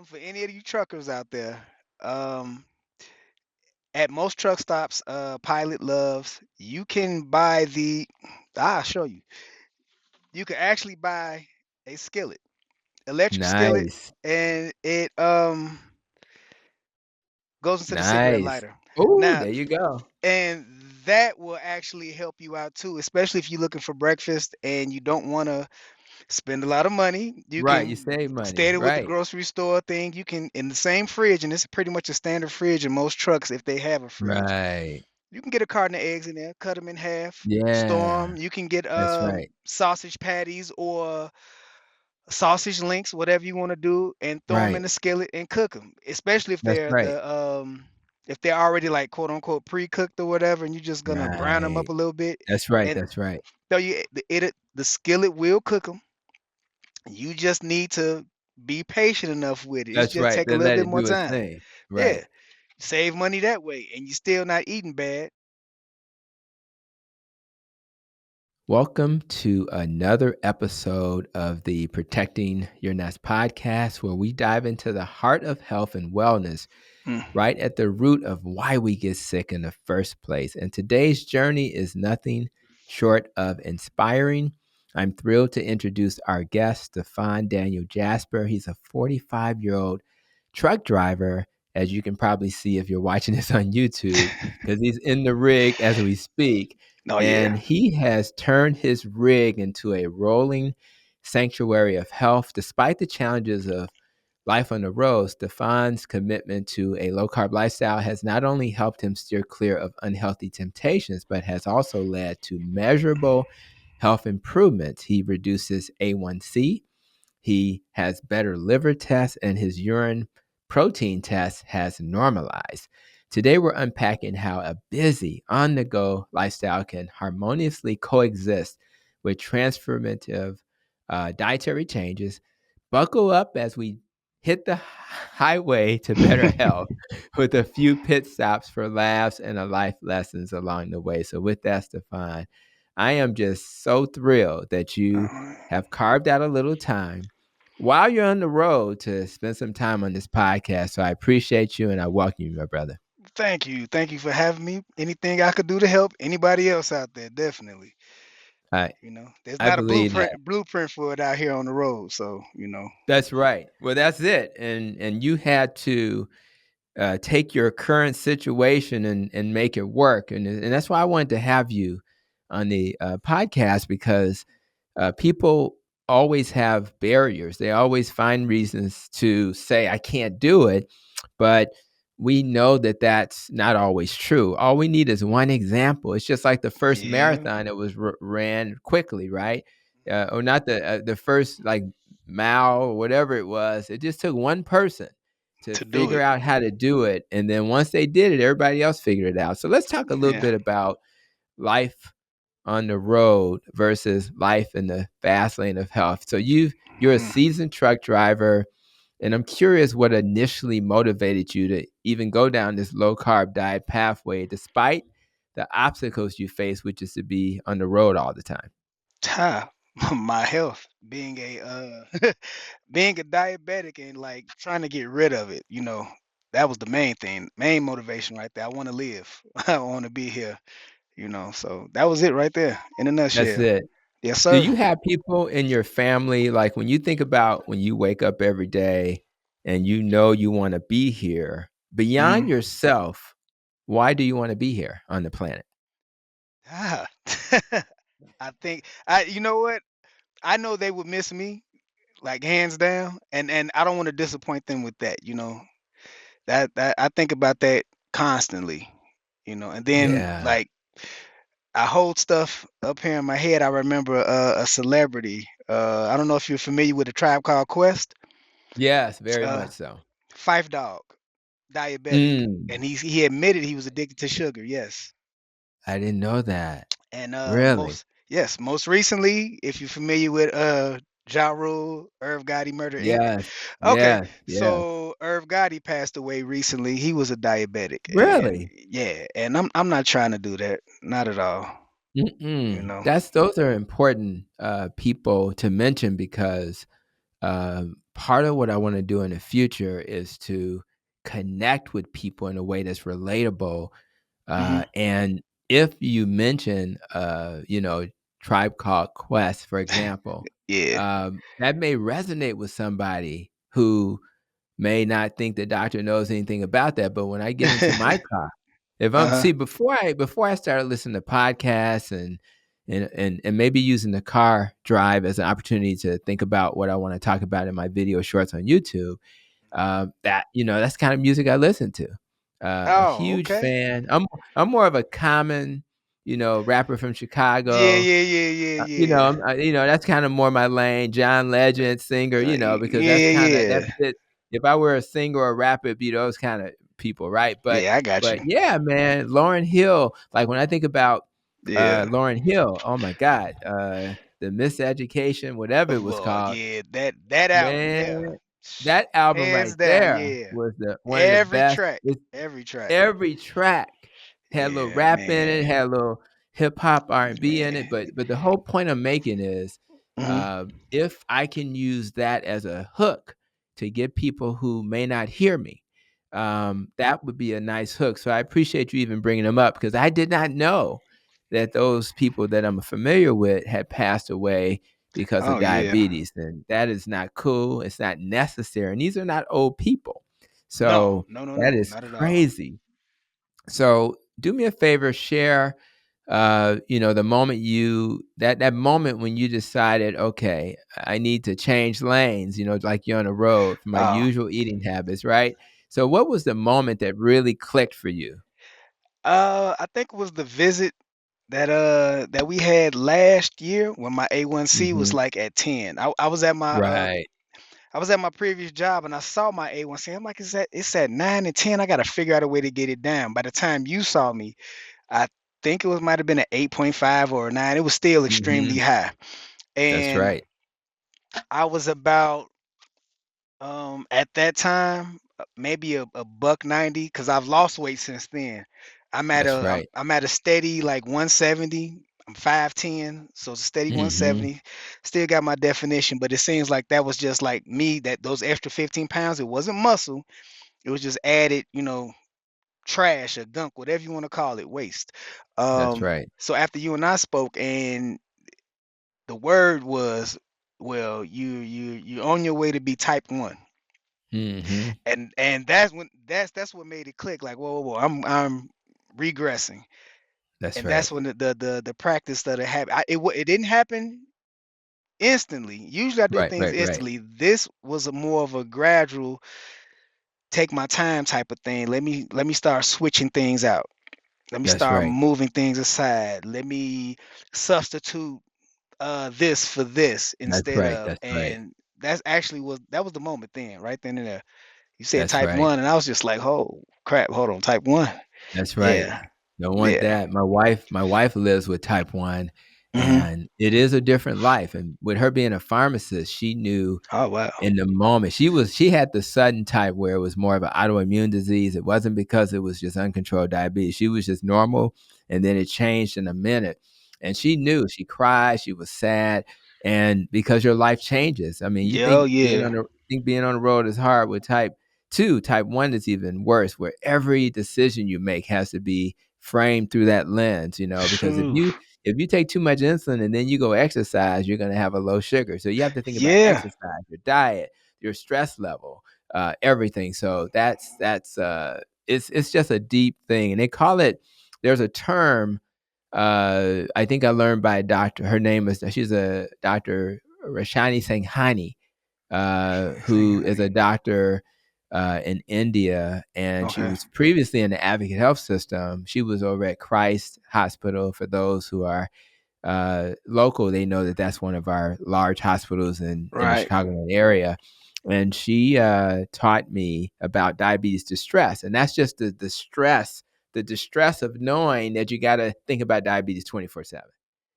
for any of you truckers out there, um, at most truck stops, Pilot Loves, you can buy I'll show you. You can actually buy a skillet, electric skillet, Nice. and it goes into the cigarette Nice. lighter. Ooh, Now, there you go. and that will actually help you out too, especially if you're looking for breakfast and you don't want to spend a lot of money. You Right, you can save money, stay with the right. grocery store thing. You can in the same fridge, and it's pretty much a standard fridge in most trucks if they have a fridge. Right. You can get a carton of eggs in there, cut them in half, store Yeah, 'em. You can get that's right. sausage patties or sausage links, whatever you want to do, and throw them in Right. the skillet and cook them. Especially That's right. if they're already like quote unquote pre-cooked or whatever, and you're just gonna brown them up Right. a little bit. That's right, And that's right. so the skillet will cook them. You just need to be patient enough with it. It's That's just right, take a then little let bit it more do its time. thing. Yeah, Right. save money that way, and you're still not eating bad. Welcome to another episode of the Protecting Your Nest podcast, where we dive into the heart of health and wellness, Mm. right at the root of why we get sick in the first place. And today's journey is nothing short of inspiring. I'm thrilled to introduce our guest, Stefahn Daniel Jasper. He's a 45-year-old truck driver, as you can probably see if you're watching this on YouTube, because he's in the rig as we speak. Oh And yeah. he has turned his rig into a rolling sanctuary of health. Despite the challenges of life on the road, Stefan's commitment to a low carb lifestyle has not only helped him steer clear of unhealthy temptations, but has also led to measurable health improvements. He reduces A1C, he has better liver tests, and his urine protein test has normalized. Today, we're unpacking how a busy, on the go lifestyle can harmoniously coexist with transformative dietary changes. Buckle up as we hit the highway to better health with a few pit stops for laughs and a life lessons along the way. So, with that, Stefahn, I am just so thrilled that you Uh, have carved out a little time while you're on the road to spend some time on this podcast. So I appreciate you and I welcome you, my brother. thank you for having me. Anything I could do to help anybody else out there, definitely. I There's I not a believe that. blueprint for it out here on the road. So That's right. Well, that's it. And you had to take your current situation and make it work. And that's why I wanted to have you on the podcast because people always have barriers. They always find reasons to say, I can't do it. But we know that that's not always true. All we need is one example. It's just like the first yeah, marathon that was ran quickly, right? Or not the first like mile or whatever it was. It just took one person to to do figure it. out how to do it, and then once they did it, everybody else figured it out. So let's talk a little Yeah. bit about life on the road versus life in the fast lane of health. So you're a Mm. seasoned truck driver, and I'm curious what initially motivated you to even go down this low carb diet pathway despite the obstacles you face, which is to be on the road all the time. Ah, my health, being a being a diabetic and like trying to get rid of it. That was the main thing, main motivation right there. I want to live. I want to be here. So that was it right there in a That's nutshell. it. Yes, Do sir. you have people in your family, like when you think about when you wake up every day and you know you want to be here beyond Mhm. yourself, why do you want to be here on the planet? Ah, I think you know what? I know they would miss me, like hands down, and I don't want to disappoint them with that. That I think about that constantly. And then Yeah. like I hold stuff up here in my head. I remember a celebrity. I don't know if you're familiar with a tribe called Quest. Yes, very Uh, much so. Fife Dog, diabetic, Mm, and he admitted he was addicted to sugar. Yes, I didn't know that. and Really? most recently, if you're familiar with Ja Rule, Irv Gotti Murder Inc. Yes. Okay, Yes. Yes. so Irv Gotti passed away recently. He was a diabetic, and Really? yeah, and I'm not trying to do that, not at all. You Mm-mm. know. Those are important people to mention because part of what I want to do in the future is to connect with people in a way that's relatable. Mhm. And if you mention, Tribe Called Quest, for example, Yeah. that may resonate with somebody who may not think the doctor knows anything about that, but when I get into my car, if I'm Uh-huh. see, before I started listening to podcasts and maybe using the car drive as an opportunity to think about what I wanna talk about in my video shorts on YouTube, that's the kind of music I listen to. A Oh, huge okay. fan. I'm more of a Common, rapper from Yeah, Chicago. yeah, yeah, yeah, yeah. That's kinda more my lane. John Legend, singer, because that's Yeah, kinda that yeah. fit. If I were a singer or a rapper, it'd be those kinda people, right? But Yeah, I got but you. yeah, man, Lauryn Hill, like, when I think about, Yeah. Lauryn Hill, oh my god, The Miseducation, whatever it was Well, called, yeah, that album, yeah. man, that album Hands right down, there yeah. was the one of the Every best. track, every track. Every track had a little Yeah, rap in man. it, had a little hip hop, R&B in it, Man. but the whole point I'm making is, Mhm. if I can use that as a hook to get people who may not hear me, that would be a nice hook. So I appreciate you even bringing them up because I did not know that those people that I'm familiar with had passed away because of Oh, yeah. diabetes, and that is not cool. It's not necessary, and these are not old people. No, So no, no, that no, is not at all. crazy. So do me a favor, share, the moment that moment when you decided, okay, I need to change lanes, like you're on the road from my Oh, usual eating habits, right? So what was the moment that really clicked for you? I think it was the visit that we had last year when my A1C was Mhm. like at 10. I was at my Right. I was at my previous job and I saw my A1C. I'm like, it's at 9 and 10. I gotta figure out a way to get it down. By the time you saw me, I think it was might have been an 8.5 or a 9. It was still extremely Mhm. high. That's And right. I was about at that time maybe a buck 90 because I've lost weight since then. That's right. I'm at a steady like 170. I'm 5'10, so it's a steady Mhm. 170. Still got my definition, but it seems like that was just like me, that those extra 15 pounds, it wasn't muscle. It was just added, trash or gunk, whatever you want to call it, waste. That's right. So after you and I spoke, and the word was, well, you're on your way to be type 1. Mhm. And that's what made it click. Like, whoa, whoa, whoa, I'm regressing. That's And that's right. when the practice started happening. It didn't happen instantly. Usually I do Right, things right, right. instantly. This was a more of a gradual, take my time type of thing. Let me start switching things out. Let me That's start right. moving things aside. Let me substitute this for this That's instead right. of. That's right. And that was the moment then, right then and there. You said That's type right. 1, and I was just like, oh crap, hold on, type 1. That's right. Yeah, Don't want yeah. that. My wife lives with type 1, Mhm. and it is a different life, and with her being a pharmacist, she knew Oh, wow. in the moment. She had the sudden type where it was more of an autoimmune disease. It wasn't because it was just uncontrolled diabetes. She was just normal, and then it changed in a minute. And she knew. She cried. She was sad, and because your life changes. I mean, you Yeah, oh, think being yeah. on the think being on the road is hard. With type 2, type 1 is even worse, where every decision you make has to be framed through that lens. Because if Phew. you take too much insulin and then you go exercise, you're going to have a low sugar. So you have to think about Yeah. exercise, your diet, your stress level, everything. So it's just a deep thing, and they call it. There's a term. I think I learned by a doctor. Her name is she's a Dr. Rashani Sanghani, who is a doctor in India, and she Okay. was previously in the Advocate Health System. She was over at Christ Hospital. For those who are local, they know that that's one of our large hospitals in the Right. Chicagoland area. And she taught me about diabetes distress, and that's just the distress of knowing that you got to think about diabetes 24/7.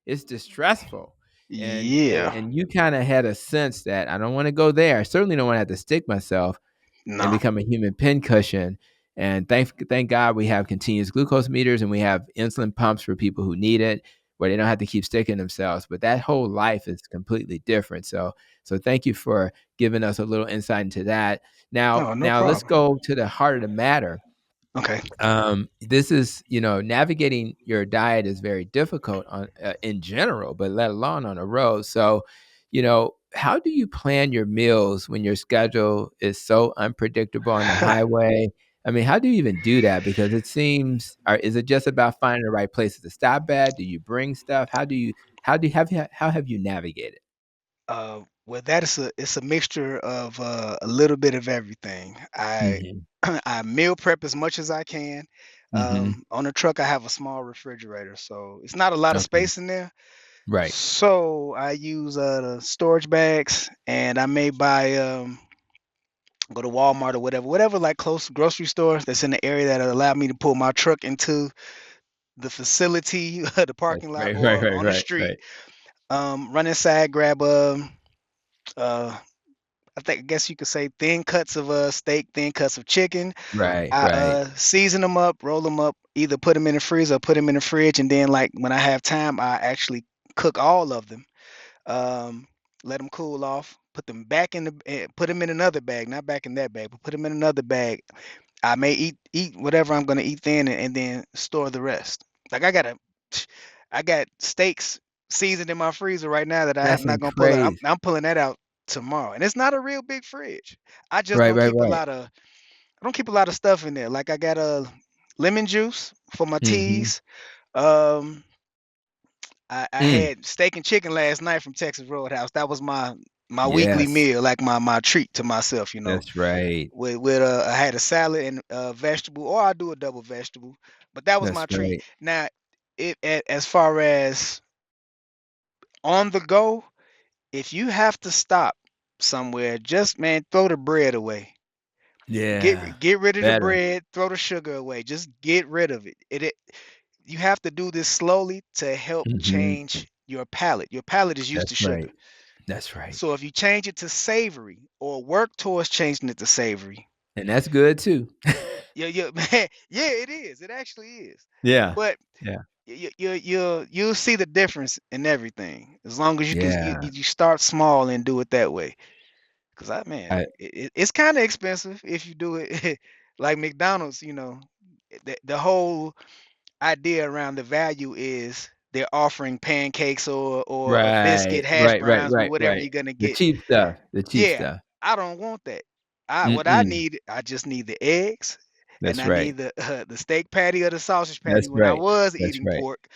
It's distressful, and Yeah. and you kind of had a sense that I don't want to go there. I certainly don't want to have to stick myself and No. become a human pincushion. And thank God we have continuous glucose meters and we have insulin pumps for people who need it. where they don't have to keep sticking themselves, but that whole life is completely different. So thank you for giving us a little insight into that. Now No, no now let's problem. go to the heart of the matter. Okay. This is, navigating your diet is very difficult in general, but let alone on a road. So, how do you plan your meals when your schedule is so unpredictable on the highway? I mean, how do you even do that? Because it seems, is it just about finding the right places to stop at? Do you bring stuff? How have you navigated? Well, that is it's a mixture of a little bit of everything. I Mhm. I meal prep as much as I can. Mhm. On the truck, I have a small refrigerator, so it's not a lot of Okay. space in there. Right. So I use the storage bags, and I may buy go to Walmart or whatever like close grocery stores that's in the area that allow me to pull my truck into the facility, the That's parking lot, right, right, or right, on the right, street. right. Run inside, grab uh I guess you could say thin cuts of steak, thin cuts of chicken. Right, I right. season them up, roll them up, either put them in the freezer or put them in the fridge, and then like when I have time, I actually cook all of them. Um, Let them cool off. Put them back in put them in another bag, not back in that bag, but put them in another bag. I may eat whatever I'm gonna eat then, and then store the rest. Like I got steaks seasoned in my freezer right now that I'm That's not gonna pull it. crazy. I'm pulling that out tomorrow, and it's not a real big fridge. I just Right, don't right, keep a right. lot of I don't keep a lot of stuff in there. Like I got a lemon juice for my Mhm. teas. Um, I Mm. had steak and chicken last night from Texas Roadhouse. That was my weekly Yes, meal, like my treat to myself, you know. that's right. With I had a salad and a vegetable, or I do a double vegetable, but that was That's my treat. right. Now, as far as on the go, if you have to stop somewhere, just man, throw the bread away. Yeah. Get rid of the Better. bread, throw the sugar away. Just get rid of it. It you have to do this slowly to help Mhm. change your palate. Your palate is used That's to right. sugar. That's right. So if you change it to savory or work towards changing it to savory, And that's good too. yeah, man, yeah, it is. It actually is. Yeah. But Yeah. you'll see the difference in everything as long as Yeah. you start small and do it that way. Cause man, I it's kind of expensive if you do it like McDonald's. You know, the whole idea around the value is they're offering pancakes or a Right. biscuit, hash Right, right, browns with right, whatever right. you're gonna The get. cheap stuff. The cheap Yeah, stuff. I don't want that. Mm-mm. I just need the eggs, and That's I right. need the steak patty or the sausage patty That's when I right. was That's eating right. pork,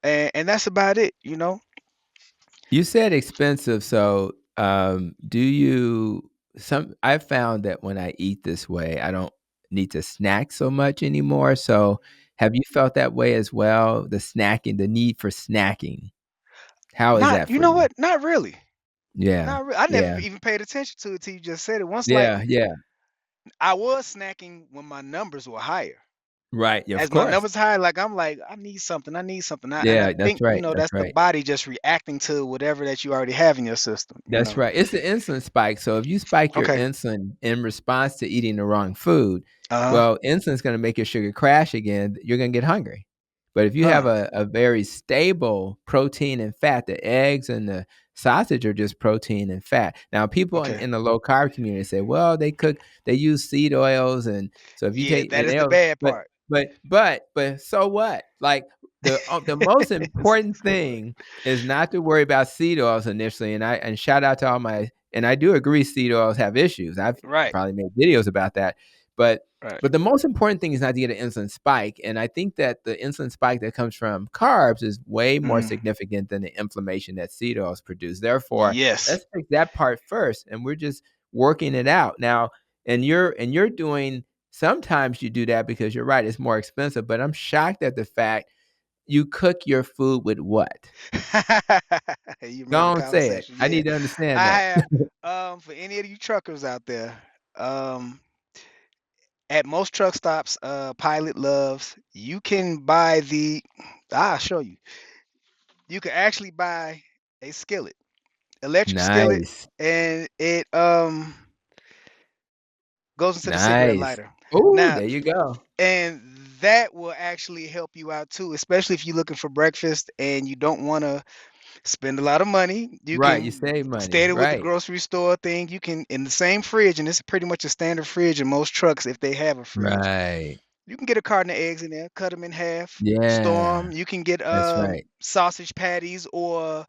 and that's about it. You know. You said expensive, so, do you I found that when I eat this way, I don't need to snack so much anymore, so have you felt that way as well? The need for snacking. How is Not, that you for know you? what? Not really. Yeah. Not really. I never Yeah. even paid attention to it till you just said it. Once, like Yeah, yeah. I was snacking when my numbers were higher. Right, yeah, of As my course. numbers high, like I'm like, I need something. I need something. And I Yeah, that's think, right, that's that's the right. body just reacting to whatever that you already have in your system. That's right. It's the insulin spike. So if you spike your Okay. insulin in response to eating the wrong food, Uh huh. well, insulin's gonna make your sugar crash again. You're gonna get hungry. But if you have Huh. a very stable protein and fat, the eggs and the sausage are just protein and fat. Now, people Okay. in the low carb community say, well, they use seed oils, and so if you Yeah, take that and is the they'll bad part. but so what? Like the most important thing is not to worry about seed oils initially. And shout out to all my and I do agree seed oils have issues. I've Right. probably made videos about that. But Right. but the most important thing is not to get an insulin spike. And I think that the insulin spike that comes from carbs is way more Mm. significant than the inflammation that seed oils produce. Therefore, Yes. let's take that part first. And we're just working it out. Now, and you're doing sometimes you do that because you're right, it's more expensive. But I'm shocked at the fact you cook your food with what? You Go remember the on, say it. conversation? I Yeah. need to understand I that. have for any of you truckers out there, um at most truck stops, Pilot Loves, you can buy I'll show you. You can actually buy a skillet, electric skillet, Nice. and it goes into the cigarette Nice. lighter. Ooh, Now, there you go. and that will actually help you out too, especially if you're looking for breakfast and you don't want to spend a lot of money. You Right, you can save money, stay there with the right, grocery store thing. You can in the same fridge, and it's pretty much a standard fridge in most trucks if they have a fridge. right. You can get a carton of eggs in there, cut them in half, store Yeah, them. You can get that's right, sausage patties or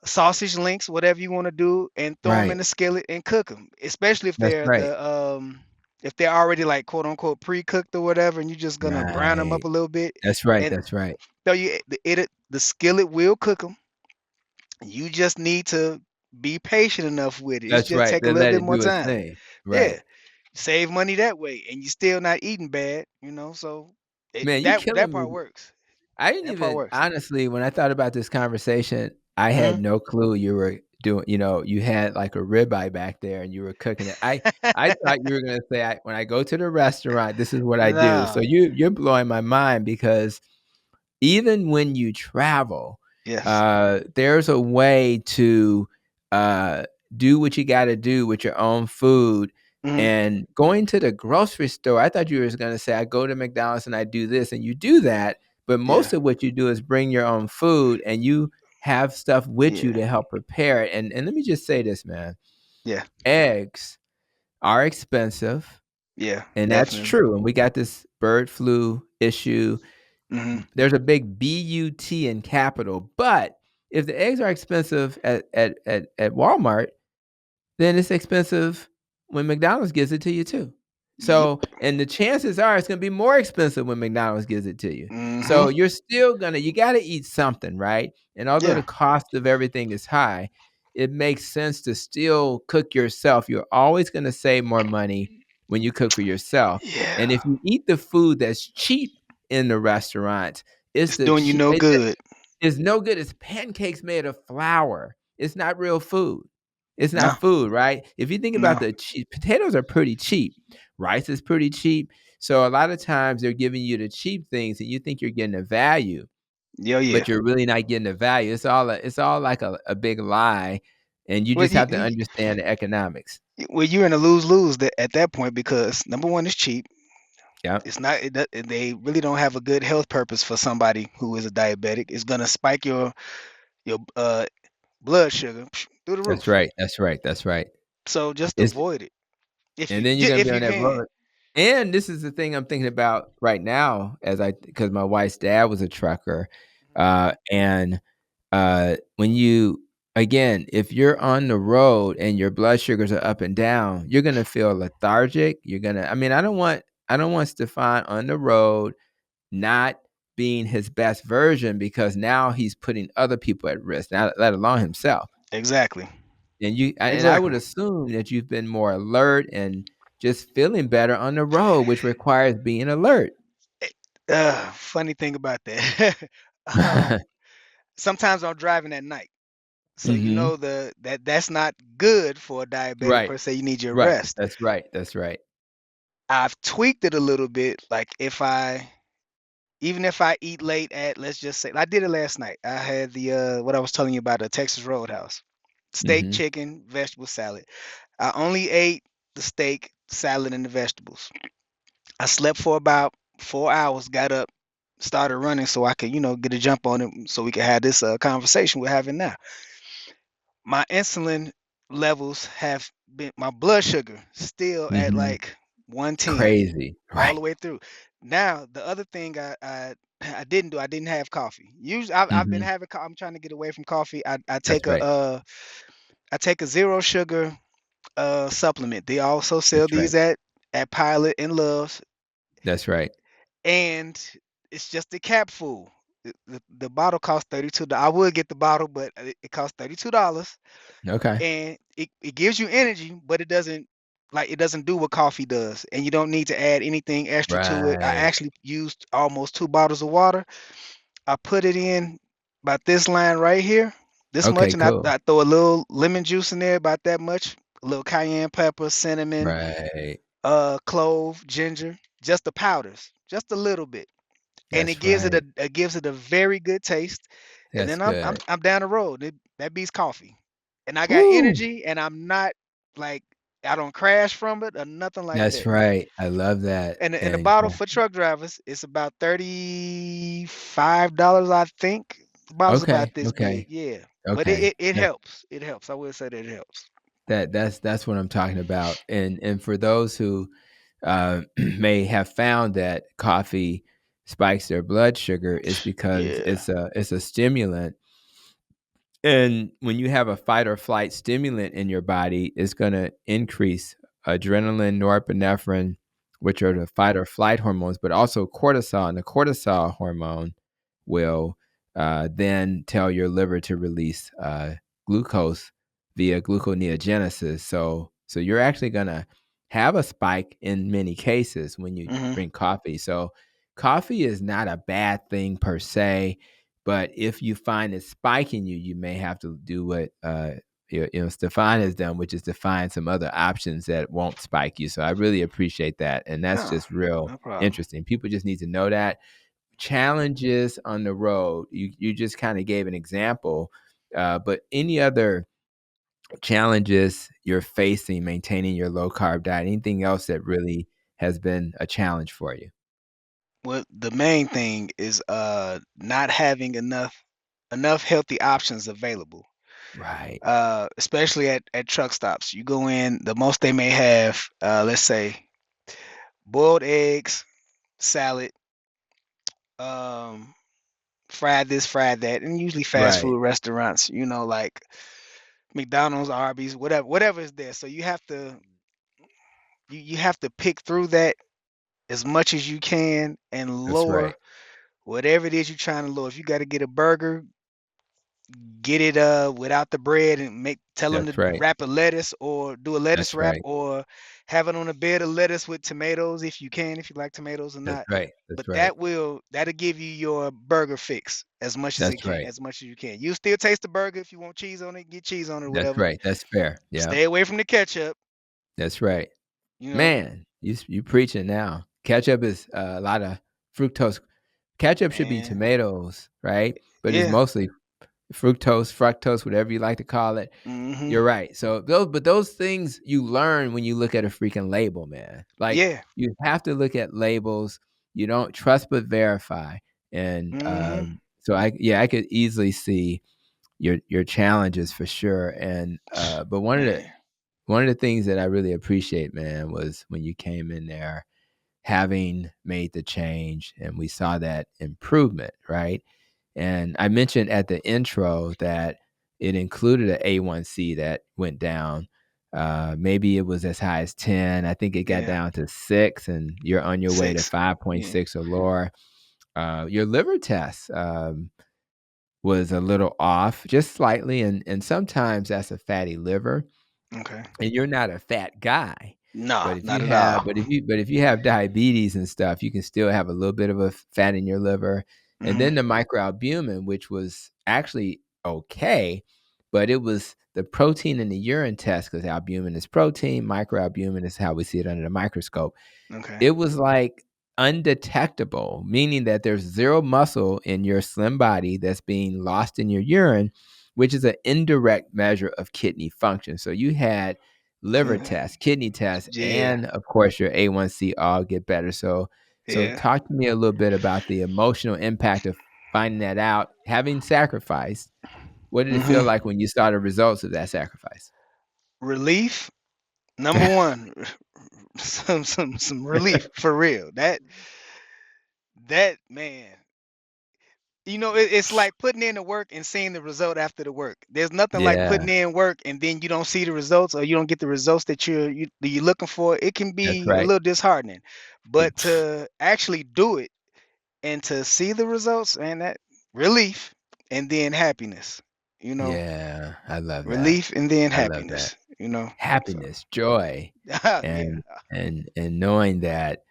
sausage links, whatever you want to do, and throw them in right, the skillet and cook them. Especially that's right, if they're already like quote unquote pre-cooked or whatever, and you're just gonna brown them right. up a little bit That's right, and that's right. throw you the skillet will cook them. You just need to be patient enough with it. It's That's just right, take a they little let bit it more do its time. thing. Right. Yeah, save money that way, and you're still not eating bad, so Man, you that killing part me. works. I didn't That part even works. honestly, when I thought about this conversation, I had Mhm. no clue you were doing you had, like, a ribeye back there and you were cooking it. I thought you were gonna say, when I go to the restaurant, this is what I do." So No. you're blowing my mind because even when you travel, Yes. there's a way to uh, do what you got to do with your own food. Mhm. And going to the grocery store, I thought you were going to say, I go to McDonald's and I do this, and you do that. But Yeah. most of what you do is bring your own food and you have stuff with you Yeah. to help prepare it. And let me just say this, man, Yeah. eggs are expensive, Yeah. and that's Definitely. true. And we got this bird flu issue. Mhm. There's a big BUT in capital, but if the eggs are expensive at Walmart, then it's expensive when McDonald's gives it to you too. Yep. So, and the chances are it's gonna be more expensive when McDonald's gives it to you. Mhm. So you're still gonna you gotta eat something, right? And although Yeah. the cost of everything is high, it makes sense to still cook yourself. You're always gonna save more money when you cook for yourself. And Yeah. if you eat the food that's cheap in the restaurants, it's It's the doing you cheap no good. it's no good. It's pancakes made of flour. It's not real food. It's No. not food, right? If you think about No. the cheap potatoes are pretty cheap. Rice is pretty cheap. So a lot of times they're giving you the cheap things and you think you're getting a value, Yeah. Yeah. but you're really not getting the value. It's all like a big lie. And you Well, just have to understand the economics. you're in a lose lose at that point because number one, it's cheap. Yeah, It's not. They really don't have a good health purpose for somebody who is a diabetic. It's gonna spike your blood sugar through the that's roof. right. That's right. That's right. So just It's avoid it And then you're gonna if be you on that can. road. And this is the thing I'm thinking about right now as because my wife's dad was a trucker, and, when you again, if you're on the road and your blood sugars are up and down, you're gonna feel lethargic, you're gonna I mean, I don't want Stefan on the road not being his best version because now he's putting other people at risk, not let alone himself. Exactly. And I would Exactly. assume that you've been more alert and just feeling better on the road, which requires being alert. Eh, funny thing about that. um, Sometimes I'm driving at night, so Mhm. that's not good for a diabetic Right, per se. You need your right. rest. That's right, that's right. I've tweaked it a little bit. Like even if I eat late at, let's just say, I did it last night. I had the what I was telling you about, the Texas Roadhouse, steak, Mhm. chicken, vegetable salad. I only ate the steak, salad, and the vegetables. I slept for about 4 hours, got up, started running so I could, get a jump on it so we could have this conversation we're having now. My insulin levels have been, my blood sugar still at Mhm. like 110 Crazy. all the Right. way through. Now, the other thing I didn't do, I didn't have coffee. Usually, I've been Mhm. having. I'm trying to get away from coffee. That's right. I take a zero sugar supplement. They also sell That's right. these at Pilot and Love's, That's right. and it's just a cap full. The bottle costs $32. I would get the bottle, but it costs $32, Okay. and it gives you energy, but it doesn't do what coffee does, and you don't need to add anything extra to it. I Right. actually used almost 2 bottles of water. I put it in about this line right here, this Okay, much, and I, cool. I throw a little lemon juice in there, about that much, a little cayenne pepper, cinnamon, Right. clove, ginger, just the powders, just a little bit, and That's right. it gives it a very good taste. And That's then I'm good. I'm down the road. That beats coffee, and I got Woo! energy, and I'm not like I don't crash from it or nothing like That's that. right. I love that, And the and bottle for truck drivers is about $35, I think. The bottle's okay, about this big, okay, yeah. But okay. it helps. It helps. I will say that it helps. That's what I'm talking about, and for those who, may have found that coffee spikes their blood sugar is because Yeah. it's a stimulant. And when you have a fight or flight stimulant in your body, it's gonna increase adrenaline, norepinephrine, which are the fight or flight hormones, but also cortisol, and the cortisol hormone will, then tell your liver to release, glucose via gluconeogenesis. So you're actually gonna have a spike in many cases when you Mhm. drink coffee. So coffee is not a bad thing per se, but if you find it spiking you, you may have to do what Stefan has done, which is to find some other options that won't spike you. So I really appreciate that, and that's No, just real no problem. interesting. People just need to know that challenges on the road. You just kind of gave an example, but any other challenges you're facing maintaining your low carb diet? Anything else that really has been a challenge for you? Well, the main thing is not having enough healthy options available. Right, Especially at truck stops. You go in, the most they may have, let's say, boiled eggs, salad, um, fried this, fried that, and usually fast right. food restaurants, like McDonald's, Arby's, whatever is there. So you have to pick through that as much as you can and That's lower right. whatever it is you're trying to lower. If you got to get a burger, get it without the bread and tell them to That's right. wrap a lettuce or do a lettuce That's wrap right. or have it on a bed of lettuce with tomatoes if you can, if you like tomatoes or That's not. right. But That's right. that'll give you your burger fix as much as it That's can, right. as much as you can. You still taste the burger. If you want cheese on it, get cheese on it or That's whatever. right. That's fair. Yeah. Stay away from the ketchup, That's right. you know. Man, you preaching now. Ketchup is a lot of fructose. Ketchup should be And tomatoes, right? But it's yeah. mostly fructose, fructose, whatever you like to call it. Mhm. You're right. So those things you learn when you look at a freaking label, man. Like Yeah. you have to look at labels. You don't trust but verify. And Mhm. so I could easily see your challenges for sure. And but Man. one of the things that I really appreciate, man, was when you came in there having made the change and we saw that improvement, right? And I mentioned at the intro that it included an A1C that went down. Maybe it was as high as 10. I think it got Yeah. down to 6, and you're on your way to 6. Yeah. 5.6 or lower. Your liver test was a little off, just slightly, and sometimes that's a fatty liver. Okay. And you're not a fat guy, Nah, but if not you at have all. diabetes and stuff, you can still have a little bit of a fat in your liver. And Mhm. then the microalbumin, which was actually okay, but it was the protein in the urine test because albumin is protein, microalbumin is how we see it under the microscope. Okay. It was, like, undetectable, meaning that there's 0 muscle in your slim body that's being lost in your urine, which is an indirect measure of kidney function. So you had liver tests, kidney tests, Yeah. and, of course, your A1C all get better. So Yeah. talk to me a little bit about the emotional impact of finding that out, having sacrificed. What did it feel Mhm. like when you saw the results of that sacrifice? Relief, number 1. Some relief for real. That man, it's like putting in the work and seeing the result after the work. There's nothing like Yeah, putting in work and then you don't see the results or you don't get the results that you're looking for. It can that's be a right. little disheartening. But It to actually do it and to see the results and that relief and then happiness, you know, Yeah, I love that. relief and then I love that. happiness. So Happiness, joy, yeah, and knowing that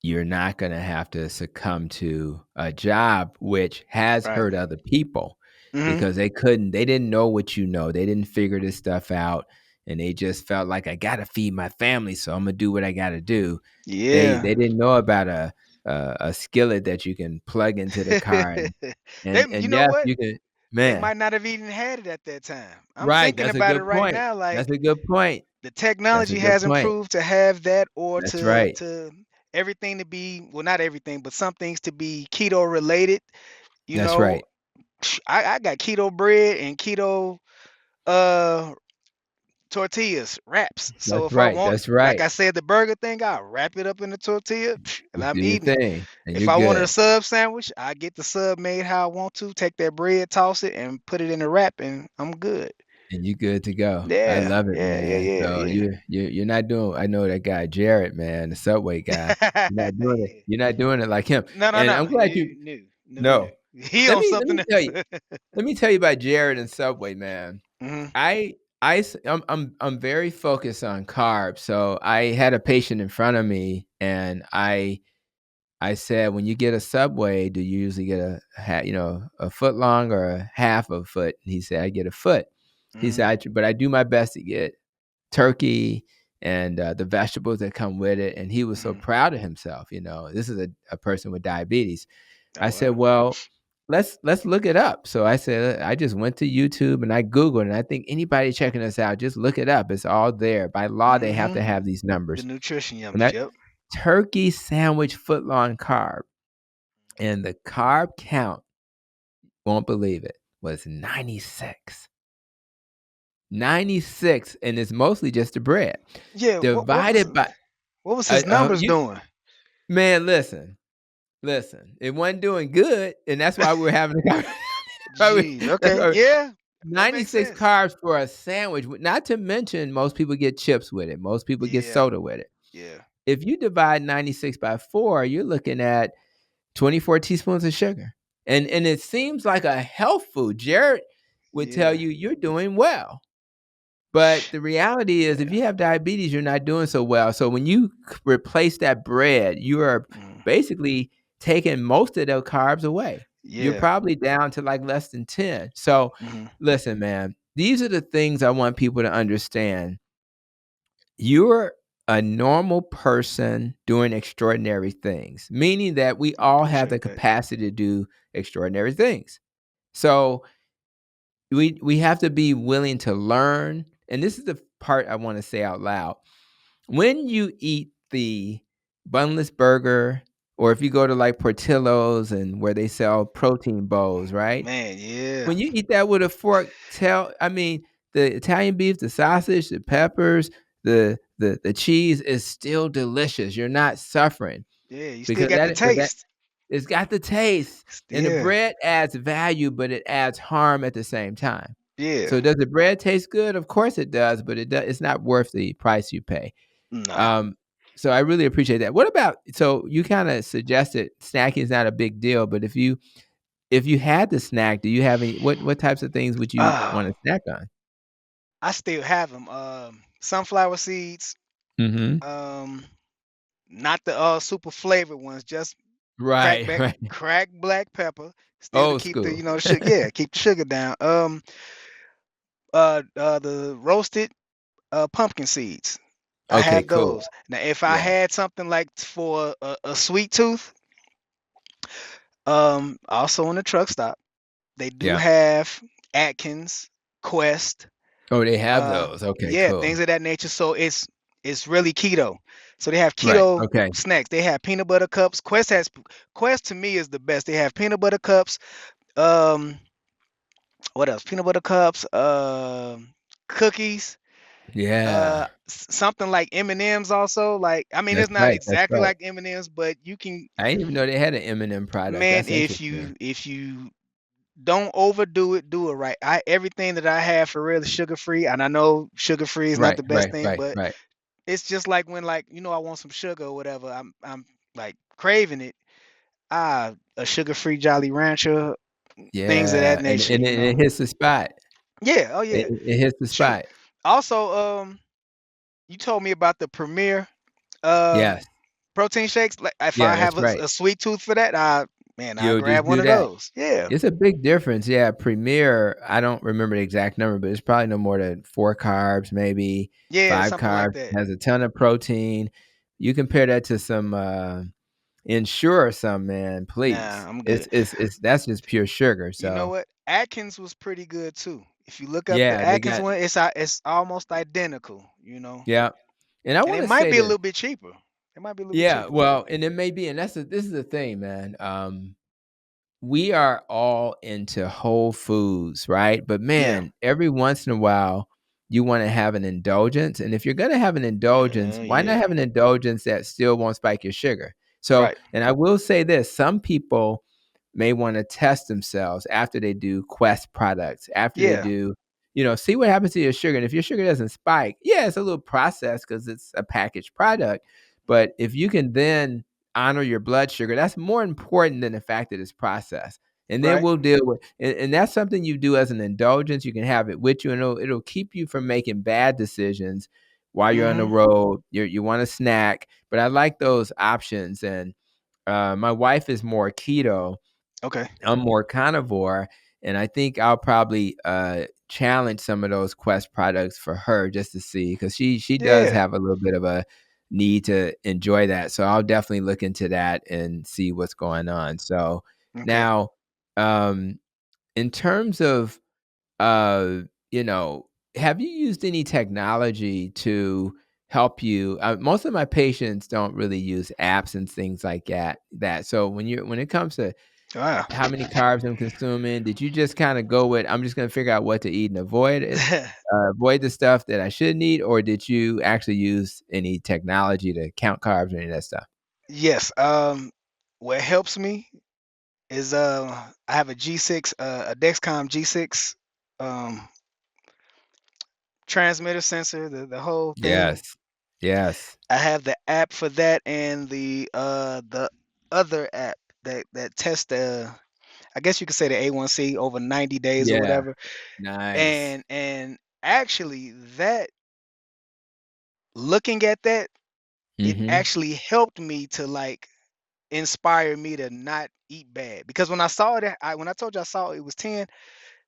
you're not gonna have to succumb to a job which has right. hurt other people Hmm. because they didn't know what you know, they didn't figure this stuff out, and they just felt like, "I gotta feed my family, so Imma do what I gotta do." Yeah. They didn't know about a skillet that you can plug into the car You and know yes, what? you can They man. might not have even had it at that time. I'm Right, thinking that's a about it good right point. now, That's like a good point. The That's a technology good has point. improved to have that, or That's right. to everything to be, well, not everything, but some things to be keto related. You That's know, right. I got keto bread and keto uh tortillas wraps. So That's if I right. want, That's like right. I said, the burger thing, I wrap it up in the tortilla and You I'm do your eating it. thing, and If you're I wanted a good, sub sandwich, I get the sub made how I want to, take that bread, toss it, and put it in a wrap, and I'm good. and you good to go. I Yeah, love it, yeah, yeah, man. yeah, So yeah. you're not doing. I know that guy Jared, man, the Subway guy. You're not doing it. Yeah. You're not doing it like him. No, no, And no. I'm glad you. No, no, no, no. No, He let on me let something me tell else. you. Let me tell you about Jared and Subway, man. Hmm. I'm very focused on carbs. So I had a patient in front of me, and I said, when you get a Subway, do you usually get a foot long or a half a foot? And he said, I get a foot. He Hmm. said, but I do my best to get turkey and the vegetables that come with it. And he was so Hmm. proud of himself. This is a person with diabetes. Oh I said, wow. well, let's look it up. So I said, I just went to YouTube and I Googled, and I think anybody checking us out, just look it up. It's all there. By law, they have to Hmm. have these The numbers. nutrition And yums. that Yep. turkey sandwich footlong carb, and the carb count, won't believe it, was 96. 96, and it's mostly just the bread. Yeah. Divided by What was his numbers you doing? man, listen, it wasn't doing good, and that's why we're having a Jeez. that's Okay. why Yeah. That makes 96 sense. carbs for a sandwich, not to mention most people get chips with it, most people get Yeah. soda with it. Yeah. If you divide 96 by 4, you're looking at 24 teaspoons of sugar. And it seems like a health food. Jared would tell Yeah. you you're doing well. But the reality is, if Yeah. you have diabetes, you're not doing so well. So when you replace that bread, you are Mm. basically taking most of the carbs away. You're Yeah. probably down to like less than 10. So Hmm. listen, man, these are the things I want people to understand. You're a normal person doing extraordinary things, meaning that we I all have the appreciate that. capacity to do extraordinary things. So we have to be willing to learn. And this is the part I want to say out loud. When you eat the bunless burger, or if you go to like Portillo's and where they sell protein bowls, right? Man, yeah. When you eat that with a fork, I mean, the Italian beef, the sausage, the peppers, the cheese is still delicious. You're not suffering Yeah, you still because got the that but that taste. it's got the taste, and the Yeah. bread adds value, but it adds harm at the same time. Yeah. So does the bread taste good? Of course it does, but it's not worth the price you pay. Nah. Um, so I really appreciate that. What about, so you kinda suggested snacking is not a big deal, but if you had to snack, do you have any, what types of things would you Ah, wanna snack on? I still have them. Sunflower seeds. Mhm. Um, not the super flavored ones. Just Right, right. crack black pepper. Still to Old keep the school. sugar. Yeah, keep the sugar down. The roasted pumpkin seeds. I Okay, have cool. those. Now, if I Yeah, had something like for a sweet tooth, also in the truck stop, they do yeah. have Atkins, Quest, Oh, they have those. Okay, yeah, things cool. of that nature. So it's really keto. So they have Right, keto okay. snacks. They have peanut butter cups. Quest to me is the best. They have peanut butter cups. Um, what else? Peanut butter cups. Cookies. Yeah. Something like M&Ms also. Like I mean, That's it's not right, that's exactly right. like M&Ms, but you can. I didn't even know they had an M&M product. Man, That's if interesting. you don't overdo it, do it right. I everything that I have for real is sugar free, and I know sugar free is not Right, the best right, thing, right, but right. it's just like when like I want some sugar or whatever. I'm like craving it. A sugar free Jolly Rancher, things of that Yeah, and nature. and it it hits the spot. Yeah. Oh It yeah. it hits the Shoot. spot. Also, you told me about the Premier uh Yes. protein shakes. Like if I Yeah, have that's right. a sweet tooth for that, I'll You'll grab just one do of that. those. Yeah. It's a big difference. Yeah, Premier, I don't remember the exact number, but it's probably no more than 4 carbs, maybe Yeah, 5 something like carbs, that. has a ton of protein. You compare that to some, Ensure or some, man, Nah, please. I'm good. It's that's just pure sugar, You know so what? Atkins was pretty good too. If you look up the Yeah, they Atkins got one, it's almost identical, you know, yeah. And I and it wanna might say be a this. little bit cheaper. It might be a little bit Yeah, cheaper. well, and it may be, and this is the thing, man. We are all into whole foods, right? But Yeah. man, every once in a while, you wanna have an indulgence, and if you're gonna have an indulgence, why not Yeah. have an indulgence that still won't spike your sugar? So, Right. and I will say this, some people may wanna test themselves after they do Quest products, after they Yeah. do see what happens to your sugar, and if your sugar doesn't spike, yeah, it's a little processed because it's a packaged product, but if you can then honor your blood sugar, that's more important than the fact that it's processed. And then Right. we'll deal with and that's something you do as an indulgence. You can have it with you, and it'll keep you from making bad decisions while you're on the Mhm. road. You want a snack, but I like those options. And my wife is more keto, Okay. I'm more carnivore, and I think I'll probably, challenge some of those Quest products for her just to see, because she does Yeah. have a little bit of a need to enjoy that, so I'll definitely look into that and see what's going on. So, Okay. now, um, in terms of, uh, you know, have you used any technology to help you? Most of my patients don't really use apps and things like so when it comes to Wow. how many carbs I'm consuming? Did you just kinda go with, "I'm just gonna figure out what to eat and avoid it, avoid the stuff that I shouldn't eat," or did you actually use any technology to count carbs or any of that stuff? Yes. What helps me is I have a G6, a Dexcom G6 um transmitter sensor, the whole thing. Yes. Yes. I have the app for that and the other app that tests the, I guess you could say, the A1C over 90 days or Yeah. whatever. Nice. And actually that, looking at that, it Mhm. actually helped me to like inspire me to not eat bad. Because when I saw it, when I told you I saw it was 10,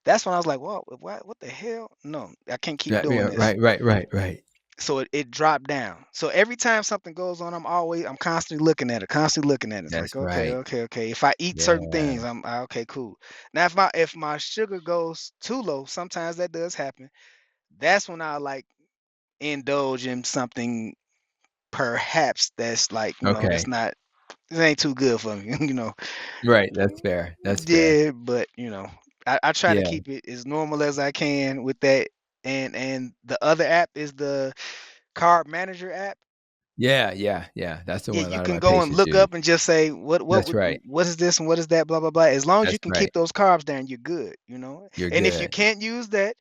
that's when I was like, "Whoa, what the hell? No, I can't keep Yeah, doing yeah, this." right. So it dropped down. So every time something goes on, I'm constantly looking at it, constantly looking at it. It's like, That's okay, right. okay, okay. If I eat certain Yeah. things, okay, cool. Now if my sugar goes too low, sometimes that does happen. That's when I like indulge in something perhaps that's like, Okay. it's not, it ain't too good for me, Right, that's fair, that's fair. Yeah, but I try to Yeah. keep it as normal as I can with that. And the other app is the Carb Manager app. Yeah, that's the Yeah, one a you lot of can my go and patients look use. up and just say That's right. what is this and what is that, blah blah blah. As long as you That's can right. keep those carbs down, you're good. You're And if you good. can't use that,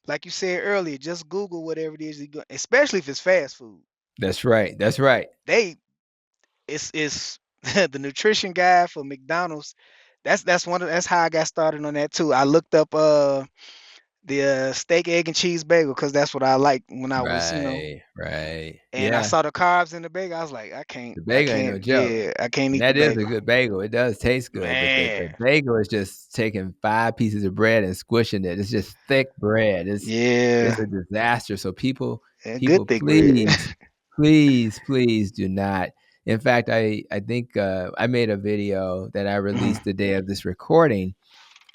like you said earlier, just Google whatever it is you go, especially if it's fast food. That's right, that's right. They it's the nutrition guide for McDonald's. That's how I got started on that too. I looked up the steak, egg, and cheese bagel because that's what I liked when I was, Right. and I Yeah, saw the carbs in the bagel. I was like, the I bagel ain't no can't, joke, yeah, I can't and eat the that is a bagel. good bagel. It does taste good, but the Man, bagel is just taking 5 pieces of bread and squishing it. It's just thick bread. It's yeah, a disaster, so good people, thick bread. please do not. In fact, I think, I made a video that I Mhm. released the day of this recording,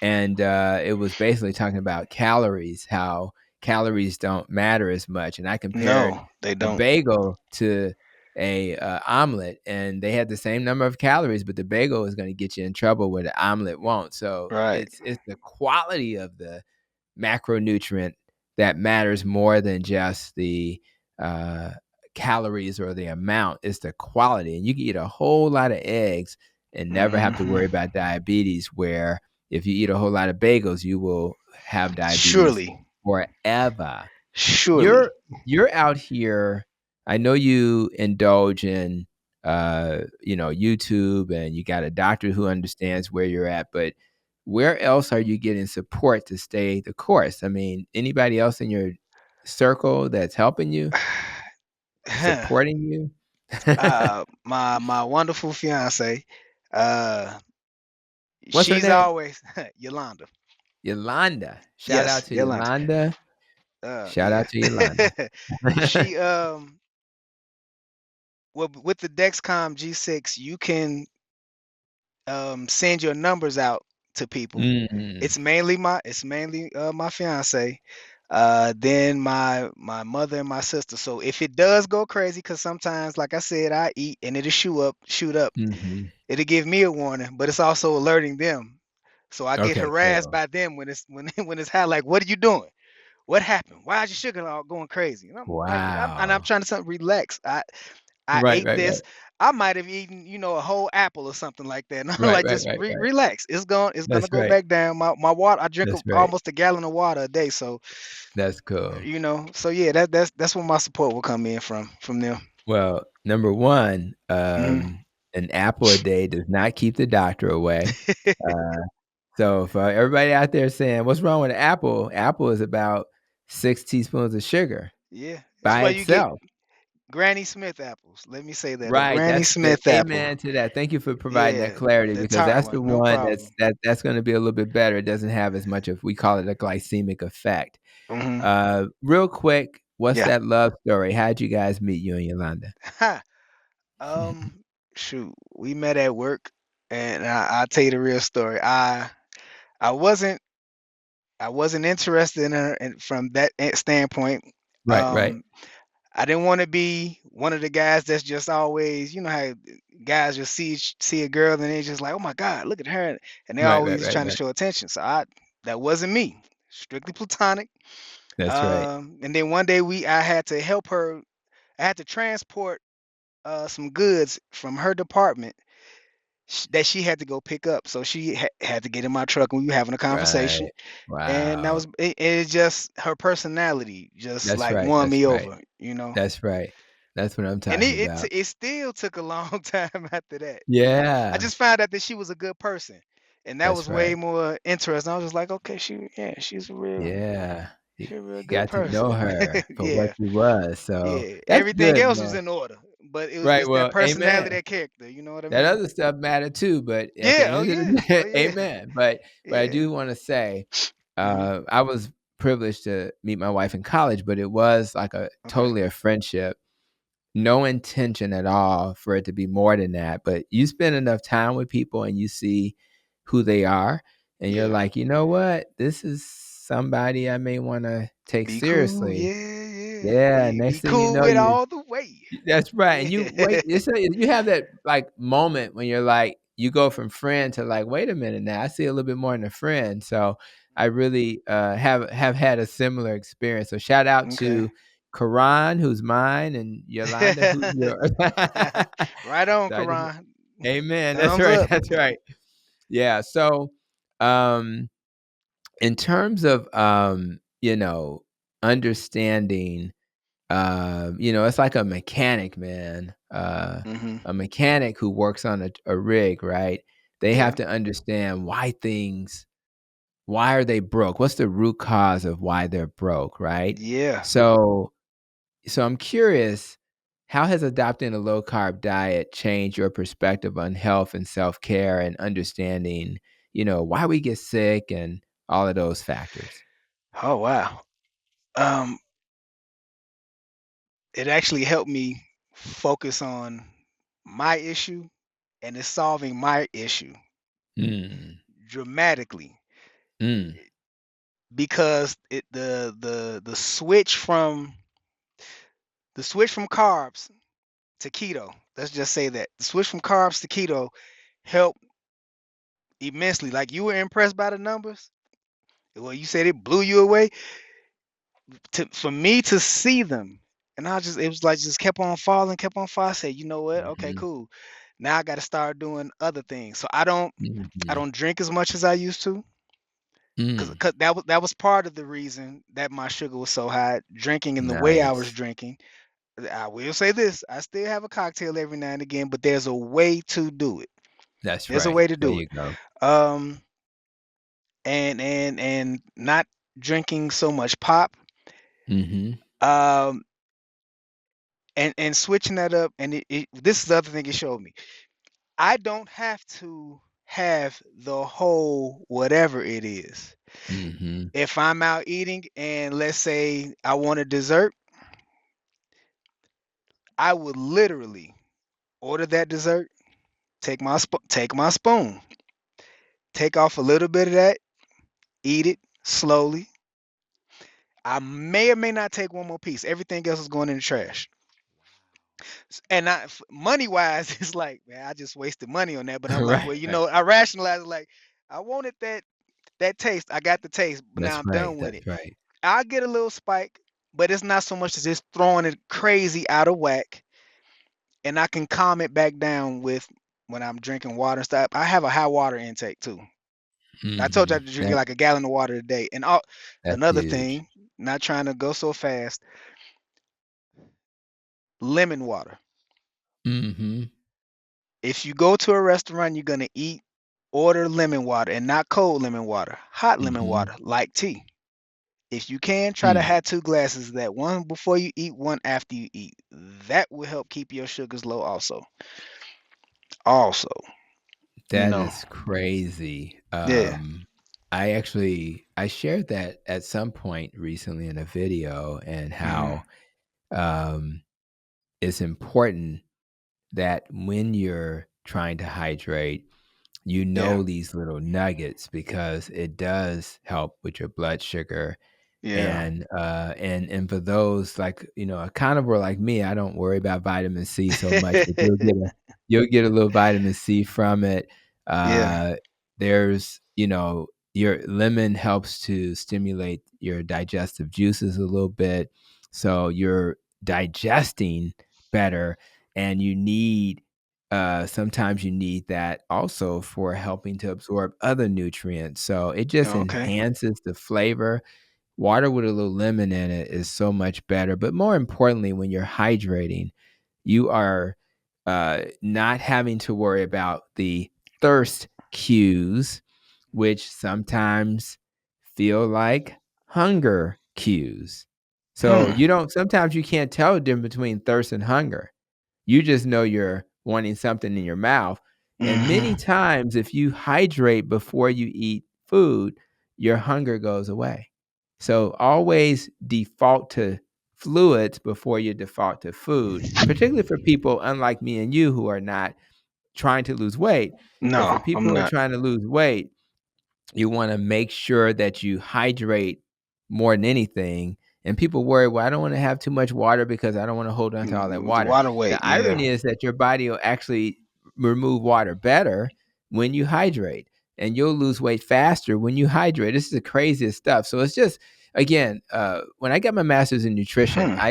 and it was basically talking about calories, how calories don't matter as much, and I compared No, they a don't. bagel to a omelet, and they had the same number of calories, but the bagel is going to get you in trouble where the omelet won't. So Right. it's the quality of the macronutrient that matters more than just the uh, calories or the amount. It's the quality, and you can eat a whole lot of eggs and never have to Hmm. worry about diabetes. Where if you eat a whole lot of bagels, you will have diabetes Surely, forever. surely. You're you're out here. I know you indulge in YouTube, and you got a doctor who understands where you're at, but where else are you getting support to stay the course? I mean, anybody else in your circle that's helping you, supporting you? My wonderful fiance, uh, What's her she's name? always Yolanda. Yolanda. Shout out Yes, to Yolanda. Yolanda. Shout Yeah. out to Yolanda. She well, with the Dexcom G6, you can send your numbers out to people. Mm. It's mainly my fiance, then my mother and my sister. So if it does go crazy, because sometimes, like I said, I eat and it'll shoot up. Mhm. It'll give me a warning, but it's also alerting them. So I get Okay, harassed cool. by them when it's when it's high. Like, what are you doing? What happened? Why is your sugar all going crazy? And I'm like, I'm Wow. trying to something relax. I Right, ate right, right. this. I might have eaten, a whole apple or something like that. And I'm Right, like, right, just right, right. relax. It's gonna That's go right. back down. My water. I drink That's right. almost a gallon of water a day. So That's cool. So yeah, that's where my support will come in from them. Well, number 1, Hmm. an apple a day does not keep the doctor away. Uh, so for everybody out there saying, "What's wrong with an apple?" Apple is about 6 teaspoons of sugar Yeah, that's by why you get itself. Granny Smith apples. Let me say that, a Right, Granny that's the Smith apple. amen to that. Thank you for providing that Yeah, clarity the because tart that's one, the no one problem. that's gonna be a little bit better. It doesn't have as much of we call it a glycemic effect. Hmm. Real quick, what's Yeah. that love story? How'd you guys meet, you and Yolanda? um, Shoot, we met at work, and I'll tell you the real story. I wasn't I wasn't interested in her, and from that standpoint. Right, right. Um, I didn't want to be one of the guys that's just always, how guys just see a girl and they're just like, oh my God, look at her, and they're Right, right, always right, trying to right. show attention. So that wasn't me, strictly platonic. That's right. And then one day I had to help her. I had to transport some goods from her department that she had to go pick up. So she had to get in my truck, and we were having a conversation. Right. And that Wow. was it's just her personality, just That's like right, won that's me right. over. That's right. That's what I'm And talking about. it still took a long time after that. I Yeah. just found out that she was a good person, and that That's was way right. more interesting. I was just like, okay, Yeah. You she's a real you good got to know person. her for what Yeah, she was, so yeah. that's Everything good, else was man. in order, but it was Right, it's that well, personality, amen. that character. You know what I That mean? other stuff mattered too, but at the Yeah. Oh end of the yeah. Oh day, yeah. amen. But I Yeah. do wanna say, Hmm. I was privileged to meet my wife in college, but it was like a Okay. totally a friendship. No intention at all for it to be more than that, but you spend enough time with people and you see who they are, and you're Yeah. like, "You know what? This is somebody I may wanna take Be cool. seriously." Yeah. Yeah. Yeah, Be next thing you cool know, with all the way. that's right, and you Yeah. wait, you have that, like, moment when you're like you go from friend to, like, "Wait a minute now, I see a little bit more in a friend," so I really, have had a similar experience, so shout out Okay. to Karan, who's mine, and Yolanda, who's yours. Right on, So I just Karan. amen, that's Thumbs right, up. that's right. Yeah, so, um, in terms of, understanding it's like a mechanic, man. Hmm. A mechanic who works on a rig, right? They have Yeah. to understand why are they broke? What's the root cause of why they're broke, right? Yeah. So, so I'm curious, how has adopting a low carb diet changed your perspective on health and self care and understanding, why we get sick and all of those factors? Oh wow. Um, it actually helped me focus on my issue, and it's solving my issue Mm, dramatically, mm, because the switch from carbs to keto. Let's just say that the switch from carbs to keto helped immensely. Like, you were impressed by the numbers. Well, you said it blew you away. For me to see them, and it was like just kept on falling, kept on falling. I said, you know what? Okay, mhm, cool. Now I got to start doing other things. So I mhm. don't drink as much as I used to, because Mm, that was part of the reason that my sugar was so high. Drinking and the way I was nice. drinking. I will say this: I still have a cocktail every now and again, but there's a way to do it. That's There's a right. way to There do you it. go. Um, and not drinking so much pop. Mhm. Um, and switching that up. And this is the other thing it showed me. I don't have to have the whole whatever it is. Mhm. If I'm out eating and let's say I want a dessert, I would literally order that dessert, take my spoon, take off a little bit of that, eat it slowly. I may or may not take one more piece. Everything else is going in the trash. And not money wise, it's like, man, I just wasted money on that. But I'm like, Right, well, right. I rationalize it like I wanted that taste. I got the taste, but now That's I'm right, done with it. that's right. I get a little spike, but it's not so much as just throwing it crazy out of whack. And I can calm it back down with when I'm drinking water and stuff. I have a high water intake too. I told you I Mhm. drink like a gallon of water a day. And That's another huge. thing, not trying to go so fast, lemon water. Mhm. If you go to a restaurant, you're gonna eat, order lemon water and not cold lemon water, hot lemon Mhm. water, like tea. If you can, try to Mm. have two glasses of that, one before you eat, one after you eat. That will help keep your sugars low also. Also, you That know. is crazy. Yeah. I shared that at some point recently in a video and Hmm. how, um, it's important that when you're trying to hydrate, Yeah. these little nuggets because it does help with your blood sugar. Yeah. And for those like, a carnivore like me, I don't worry about vitamin C so much, but you'll get a little vitamin C from it. Yeah. Uh, there's, your lemon helps to stimulate your digestive juices a little bit, so you're digesting better, and sometimes you need that also for helping to absorb other nutrients, so it just Okay. enhances the flavor. Water with a little lemon in it is so much better, but more importantly, when you're hydrating, you are, not having to worry about the thirst cues, which sometimes feel like hunger cues. So, Hmm. sometimes you can't tell the difference between thirst and hunger. You just know you're wanting something in your mouth, and many Hmm. times, if you hydrate before you eat food, your hunger goes away. So, always default to fluids before you default to food, particularly for people unlike me and you who are not trying to lose weight. But for No, people I'm who are not. trying to lose weight, you wanna make sure that you hydrate more than anything, and people worry, "Well, I don't wanna have too much water because I don't wanna hold on to all that The water." water weight. The Yeah. irony is that your body will actually remove water better when you hydrate, and you'll lose weight faster when you hydrate. This is the craziest stuff. So it's just again, when I got my master's in nutrition, Hmm. I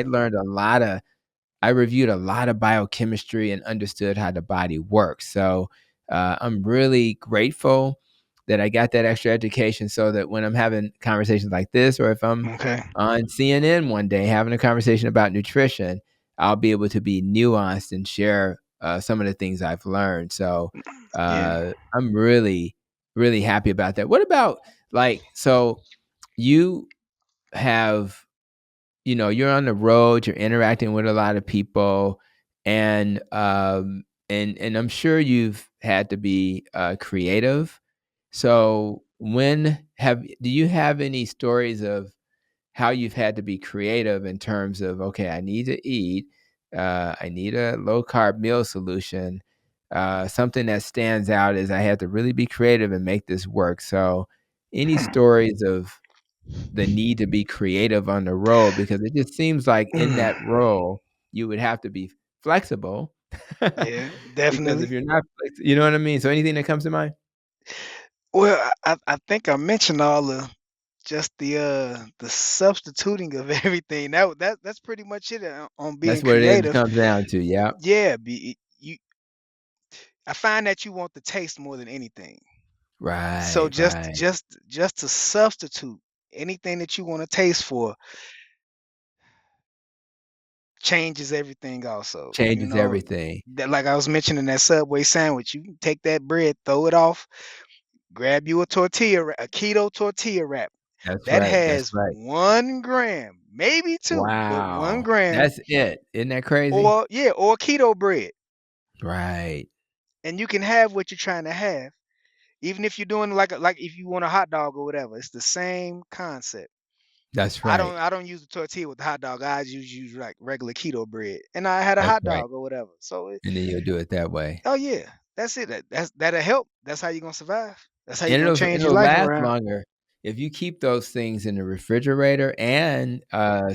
reviewed a lot of biochemistry and understood how the body works. So I'm really grateful that I got that extra education so that when I'm having conversations like this, or if I'm Okay. on CNN one day having a conversation about nutrition, I'll be able to be nuanced and share some of the things I've learned. So Yeah. I'm really, really happy about that. What about so you have you're on the road, you're interacting with a lot of people, and I'm sure you've had to be, creative. So, do you have any stories of how you've had to be creative in terms of, "Okay, I need to eat, I need a low-carb meal solution." Something that stands out is I had to really be creative and make this work. So, any Hmm. stories of the need to be creative on the road because it just seems like in that Mm. role, you would have to be flexible Yeah, because if definitely. you're not you know what I mean? So anything that comes to mind? Well, I think I mentioned all the substituting of everything. That's pretty much it on being That's what it is, it creative. comes down to, yeah. Yeah, you I find that you want the taste more than anything. So Right, just right. just just to substitute anything that you want to taste for changes everything also. Changes everything. That like I was mentioning that Subway sandwich, you can take that bread, throw it off, grab you a a keto tortilla wrap. That's That right, that's has right. 1 gram, maybe 2, but 1 Wow. gram That's it. Isn't that crazy? or yeah, or keto bread. Right. And you can have what you're trying to have. Even if you're doing like if you want a hot dog or whatever, it's the same concept. That's right. I don't use the tortilla with the hot dog. I just use like regular keto bread. And I had a That's hot right. dog or whatever. So And then you'll do it that way. oh yeah, that's it. That'll help. That's how you're gonna survive. That's how you And gonna change your it'll life last around. longer if you keep those things in the refrigerator, and,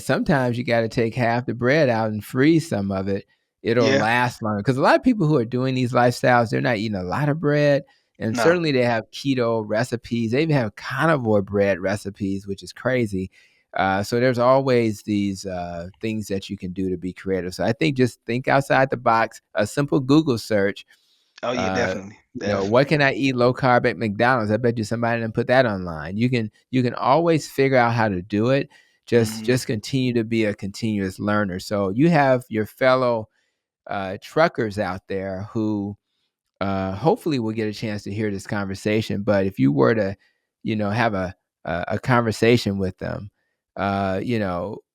sometimes you gotta take half the bread out and freeze some of it. It'll Yeah. last longer because a lot of people who are doing these lifestyles, they're not eating a lot of bread, and No. certainly they have keto recipes. They even have carnivore bread recipes, which is crazy. So there's always these, things that you can do to be creative. So I think just think outside the box. A simple Google search, Oh yeah, uh, definitely, what definitely. can I eat low carb at McDonald's? I bet you somebody didn't put that online. You can always figure out how to do it. Hmm. Just continue to be a continuous learner. So you have your fellow truckers out there who hopefully will get a chance to hear this conversation. But if you were to, have a conversation with them,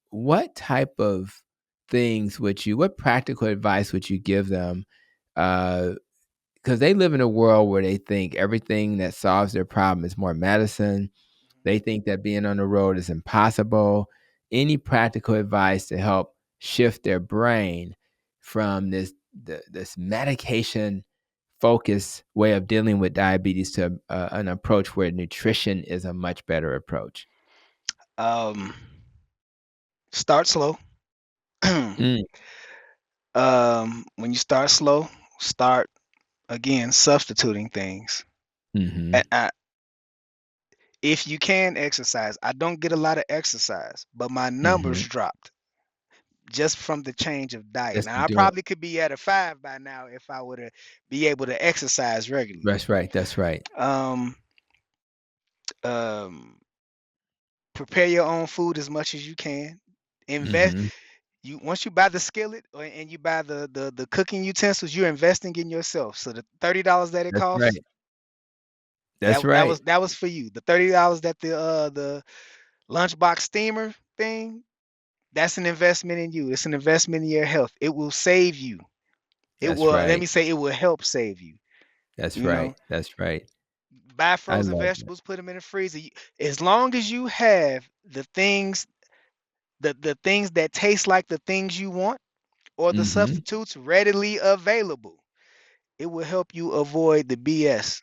what type of what practical advice would you give them? Uh, because they live in a world where they think everything that solves their problem is more medicine. They think that being on the road is impossible. Any practical advice to help shift their brain from this medication focused way of dealing with diabetes to an approach where nutrition is a much better approach? Um, Start slow. Mm, When you start slow, start again substituting things. mhm, If you can exercise, I don't get a lot of exercise, but my numbers mhm. dropped just from the change of diet. Just Now from I doing it. probably could be at a 5 by now if I were to be able to exercise regularly. That's right, that's right. Um, um, Prepare your own food as much as you can. Invest Mhm. you once you buy the skillet and you buy the cooking utensils, you're investing in yourself. So the $30 that it That's costs, right. That's right. that was for you. The $30 that the lunchbox steamer thing, that's an investment in you. It's an investment in your health. It will save you. It That's will, let right. me say, it will help save you. That's You know, right. That's right. buy I frozen love that. vegetables, put them in the freezer. As long as you have the things that taste like the things you want or the Mhm. substitutes readily available, it will help you avoid the BS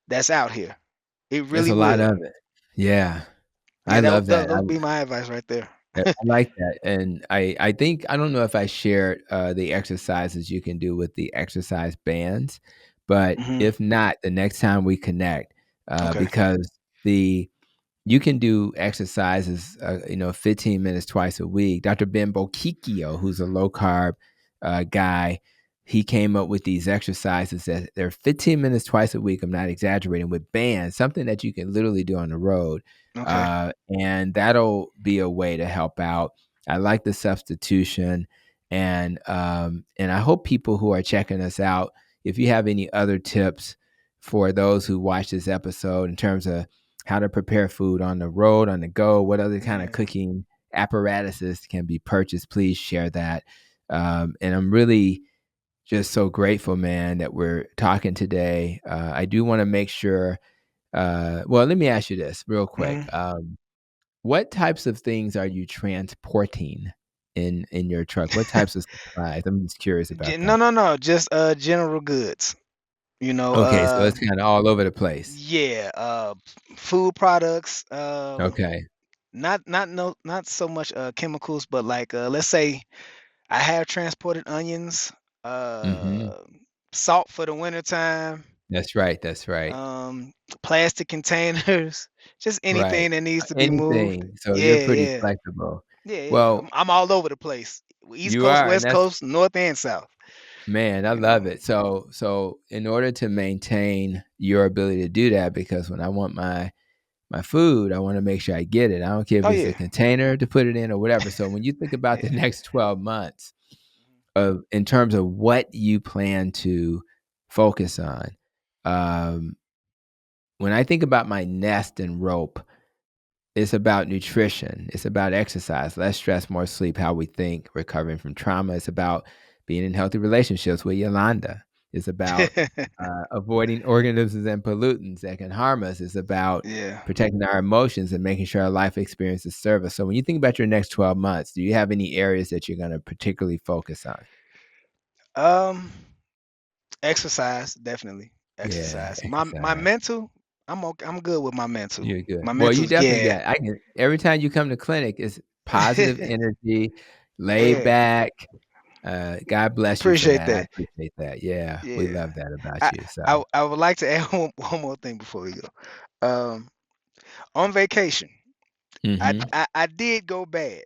that's out here. It There's really a lot will. of it. Yeah. I Yeah, love that. that would be my advice right there. I like that, and I think I don't know if I shared, the exercises you can do with the exercise bands, but Hmm. if not, the next time we connect, Okay. because the you can do exercises, 15 minutes twice a week. Dr. Ben Bokikio, who's a low carb guy, he came up with these exercises that they're 15 minutes twice a week. I'm not exaggerating, with bands, something that you can literally do on the road. Okay. And that'll be a way to help out. I like the substitution. And I hope people who are checking us out, if you have any other tips for those who watch this episode in terms of how to prepare food on the road, on the go, what other kind of Yeah. cooking apparatuses can be purchased, please share that. And I'm really just so grateful, man, that we're talking today. I do want to make sure. Well, let me ask you this real quick. Hmm. What types of things are you transporting in your truck? What types of supplies? I'm just curious about No, that. no, no. Just general goods. You know, Okay, so it's kind of all over the place. yeah, food products. Okay. Not so much chemicals, but like let's say I have transported onions, Hmm. uh, salt for the wintertime, That's right. That's right. um, plastic containers, just Right. anything that needs to be moved. Anything. So you're Yeah, pretty yeah, flexible. yeah, yeah. Well, I'm all over the place. East you Coast, are, and West that's Coast, North and South. man, I You know. love it. So in order to maintain your ability to do that, because when I want my food, I want to make sure I get it. I don't care if Oh it's a yeah, container to put it in or whatever. So when you think about the yeah. next 12 months of in terms of what you plan to focus on, um, when I think about my nest and rope, it's about nutrition. It's about exercise, less stress, more sleep, how we think, recovering from trauma. It's about being in healthy relationships with Yolanda. It's about avoiding organisms and pollutants that can harm us. It's about Yeah. protecting our emotions and making sure our life experiences serve us. So, when you think about your next 12 months, do you have any areas that you're going to particularly focus on? Um, Exercise definitely. Yeah, exercise. My exercise. mental, I'm okay, I'm good with my mental. You're good. My Well, you mental's definitely yeah. got I can every time you come to clinic, it's positive energy, laid Yeah. back. God bless you for Appreciate that. I that. appreciate that. Yeah, we Yeah. love that about I you. So, I would like to add one more thing before we go. Um, on vacation, mhm, I did go bad,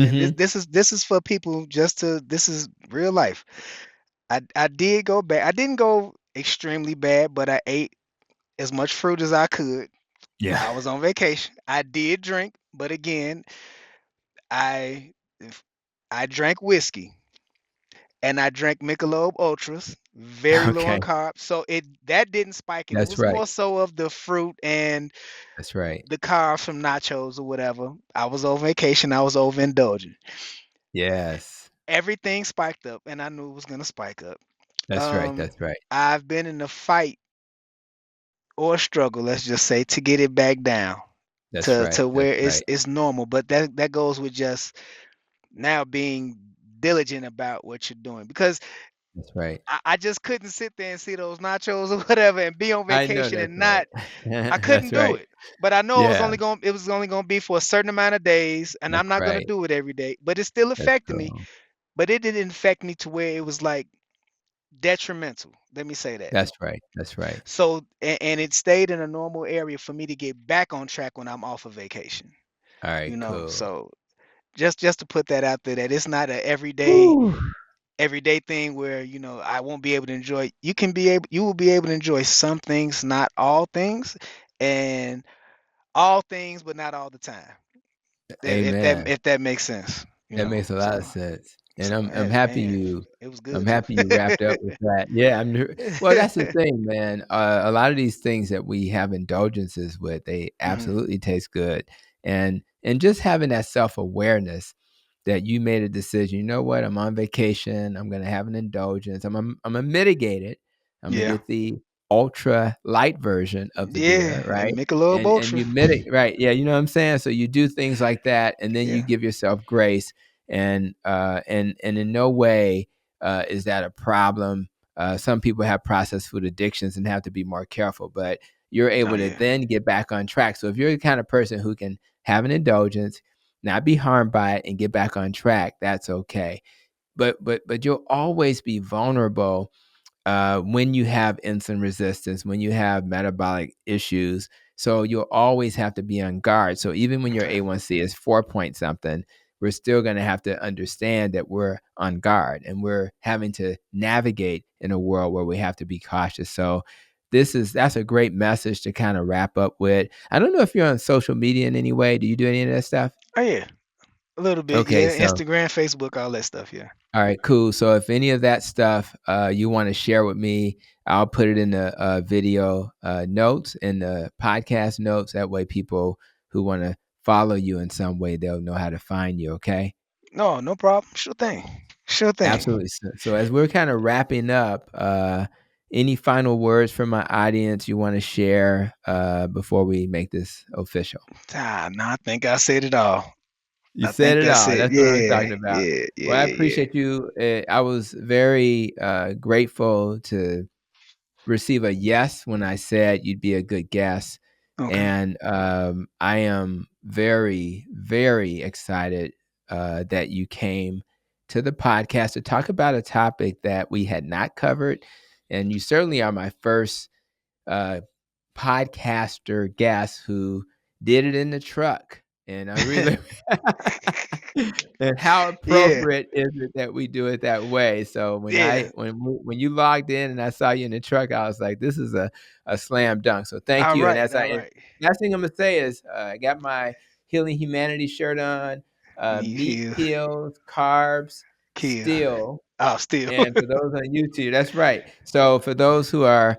and this mhm, this is this is for people just to this is real life. I did go bad. I didn't go extremely bad, but I ate as much fruit as I could yeah. while I was on vacation. I did drink, but again, I if- I drank whiskey and I drank Michelob Ultras, very low on Okay, carbs. So it that didn't spike it. It that's was right. more so of the fruit and That's right. the carbs from nachos or whatever. I was on vacation. I was overindulging. Yes, Everything spiked up, and I knew it was gonna spike up. that's right. Um, That's right. I've been in a fight or a struggle, let's just say, to get it back down That's to right. That's where right. it's normal. But that goes with just now being diligent about what you're doing because That's right. I just couldn't sit there and see those nachos or whatever and be on I know vacation that's and not. I right. couldn't That's do right. it. But I know Yeah, it was only gonna be for a certain amount of days, and that's I'm not gonna right. do it every day. But it still That's affected me. cool. But it didn't affect me to where it was like detrimental. Let me say that. That's right. That's right. So and it stayed in a normal area for me to get back on track when I'm off of vacation. All You right, know, cool. so just to put that out there that it's not a Whew. everyday thing where I won't be able to enjoy. You will be able to enjoy some things, not all things, and all things, but not all the time. Amen. If that makes sense, That makes a lot So of sense, and so I'm happy man, you it was I'm good too. happy you wrapped up with that. Yeah, well, that's the thing, man. A lot of these things that we have indulgences with, they Mhm. absolutely taste good, and just having that self-awareness that you made a decision, "You know what? I'm on vacation. I'm gonna have an indulgence. Imma mitigate it. Imma Yeah, get the ultra light version of the yeah, beer," and right? Michelob And Ultra. you mitigate, right, yeah, you know what I'm saying? So you do things like that, and then you Yeah, give yourself grace, and in no way, is that a problem? Some people have processed food addictions and have to be more careful, but you're oh able to yeah, then get back on track. So if you're the kind of person who can have an indulgence, not be harmed by it, and get back on track, that's okay. But you'll always be vulnerable when you have insulin resistance, when you have metabolic issues. So you'll always have to be on guard. So even when your okay, A1C is 4 point something, we're still going to have to understand that we're on guard and we're having to navigate in a world where we have to be cautious. So that's a great message to kind of wrap up with. I don't know if you're on social media in any way. Do you do any of that stuff? oh yeah, a little bit, Okay, yeah. so Instagram, Facebook, all that stuff, yeah. all right, cool. So if any of that stuff you want to share with me, I'll put it in the video notes in the podcast notes. That way, people who want to follow you in some way, they'll know how to find you. Okay. No, no problem. Sure thing, sure thing. Absolutely. So as we're kind of wrapping up, any final words from my audience you want to share before we make this official? No, I think I said it all. You I said think it that's all. it. That's what I'm Yeah, talking about. yeah, Well, I yeah, appreciate you. I was very grateful to receive a yes when I said you'd be a good guest. yeah. Okay. And I am very, very excited that you came to the podcast to talk about a topic that we had not covered. And you certainly are my first uh, podcaster guest who did it in the truck. And I really and how Yeah, appropriate is it that we do it that way? So yeah. when you logged in and I saw you in the truck, I was like, "This is a slam dunk." So thank All you. And right, all and right. last thing I'm gonna say is, I got my Healing Humanity shirt on. Me Meat feel kills, carbs kill. still. Oh, still. And for those on YouTube, that's right. So for those who are,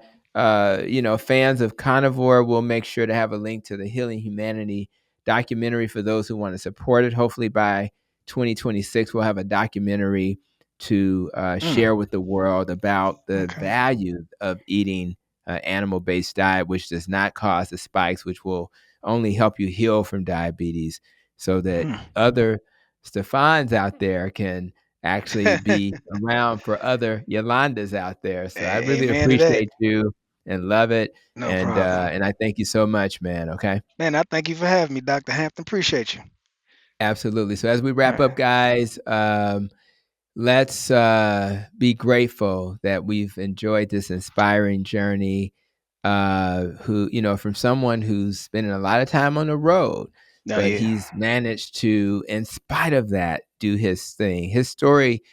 fans of carnivore, we'll make sure to have a link to the Healing Humanity documentary for those who want to support it. Hopefully by 2026, we'll have a documentary to Mm, share with the world about the okay. value of eating animal-based diet, which does not cause the spikes, which will only help you heal from diabetes, so that Hmm. other Stephans out there can actually be around for other Yolandas out there. So I really Amen to that. appreciate you and love it. No problem. And I thank you so much, man. Okay. Man, I thank you for having me, Dr. Hampton. Appreciate you. Absolutely. So as we All wrap up, right. guys, let's be grateful that we've enjoyed this inspiring journey. Who, from someone who's spending a lot of time on the road, Oh but yeah. he's managed to, in spite of that, do his thing. His story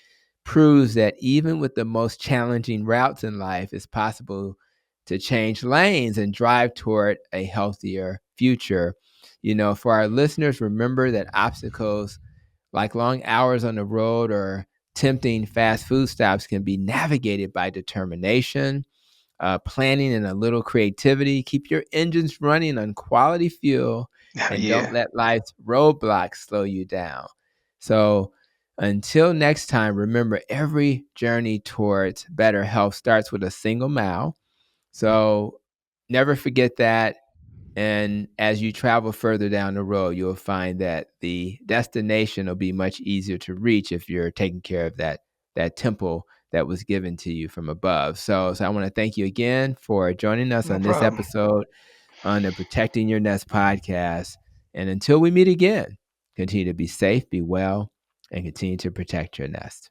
proves that even with the most challenging routes in life, it's possible to change lanes and drive toward a healthier future. For our listeners, remember that obstacles like long hours on the road or tempting fast food stops can be navigated by determination, planning, and a little creativity. Keep your engines running on quality fuel Oh and don't yeah. let life's roadblocks slow you down. So, until next time, remember every journey towards better health starts with a single mile. So, never forget that. And as you travel further down the road, you'll find that the destination will be much easier to reach if you're taking care of that temple that was given to you from above. So I want to thank you again for joining us No on this problem. episode on the Protecting Your Nest podcast. And until we meet again, continue to be safe, be well, and continue to protect your nest.